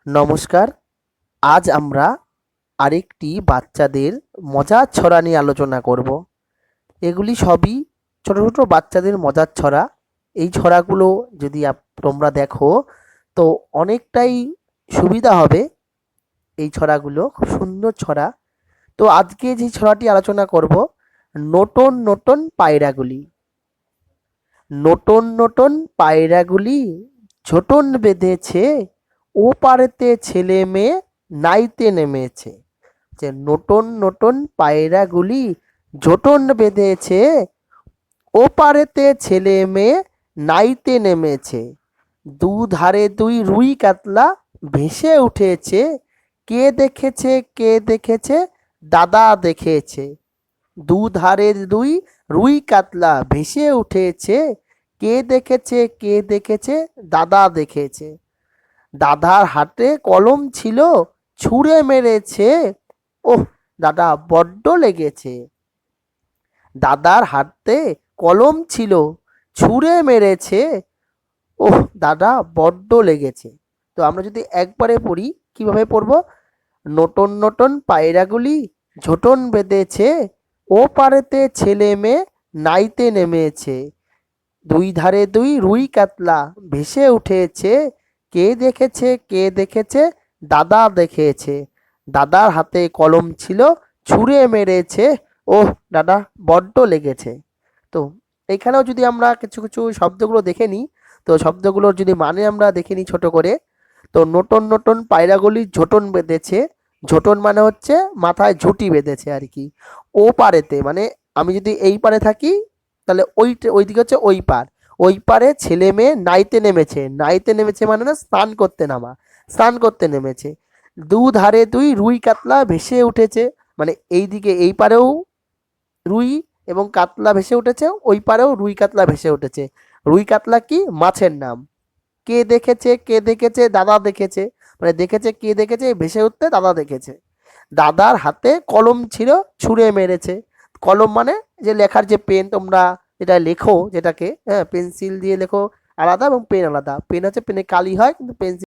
নমস্কার। আজ আমরা আরেকটি বাচ্চাদের মজার ছড়া নিয়ে আলোচনা করব। এগুলি সবই ছোট ছোট বাচ্চাদের মজার ছড়া। এই ছড়াগুলো যদি তোমরা দেখো তো অনেকটাই সুবিধা হবে। এই ছড়াগুলো খুব সুন্দর ছড়া। তো আজকে যে ছড়াটি আলোচনা করব, নতুন নতুন পায়রাগুলি। নতুন নতুন পায়রাগুলি ঝোঁটন বেঁধেছে, ও পারেতে ছেলে মেয়ে নাইতে নেমেছে। যে নতুন নতুন পায়রাগুলি ঝোঁটন বেঁধেছে, ও পারেতে ছেলে মেয়ে নাইতে নেমেছে। দুধারে দুই রুই কাতলা ভেসে উঠেছে, কে দেখেছে কে দেখেছে, দাদা দেখেছে। দুধারের দুই রুই কাতলা ভেসে উঠেছে, কে দেখেছে কে দেখেছে, দাদা দেখেছে। দাদার হাতে কলম ছিল, ছুঁড়ে মেরেছে, ওহ দাদা বড্ড লেগেছে। দাদার হাতে কলম ছিল, ছুঁড়ে মেরেছে, ওহ দাদা বড্ড লেগেছে। তো আমরা যদি একবারে পড়ি, কিভাবে পড়ব? নতুন নতুন পায়রাগুলি ঝোঁটন বেঁধেছে, ও পারেতে ছেলে মেয়ে নাইতে নেমেছে। দুই ধারে দুই রুই কাতলা ভেসে উঠেছে, কে দেখেছে কে দেখেছে, দাদা দেখেছে। দাদার হাতে কলম ছিল, ছুঁড়ে মেরেছে, ওহ দাদা বড্ড লেগেছে। তো এখানেও যদি আমরা কিছু কিছু শব্দগুলো দেখে নিই, তো শব্দগুলোর যদি মানে আমরা দেখে নিই ছোট করে, তো নতুন নতুন পায়রাগুলি ঝোঁটন বেঁধেছে। ঝোঁটন মানে হচ্ছে মাথায় ঝুঁটি বেঁধেছে আর কি। ও পারেতে মানে আমি যদি এই পারে থাকি, তাহলে ওইদিকে হচ্ছে ওই পার। ওই পারে ছেলে মেয়ে নাইতে নেমেছে। নাইতে নেমেছে মানে না স্নান করতে নামা, স্নান করতে নেমেছে। দুধারে দুই রুই কাতলা ভেসে উঠেছে, মানে এইদিকে এই পারেও রুই এবং কাতলা ভেসে উঠেছে, ওই পারেও রুই কাতলা ভেসে উঠেছে। রুই কাতলা কি মাছের নাম। কে দেখেছে কে দেখেছে, দাদা দেখেছে। মানে দেখেছে কে দেখেছে, ভেসে উঠতে দাদা দেখেছে। দাদার হাতে কলম ছিল, ছুঁড়ে মেরেছে। কলম মানে যে লেখার যে পেন, তোমরা যেটা লেখো, যেটাকে হ্যাঁ পেন্সিল দিয়ে লেখো আলাদা এবং পেন আলাদা। পেন হচ্ছে পেনে কালি হয়, কিন্তু পেন্সিল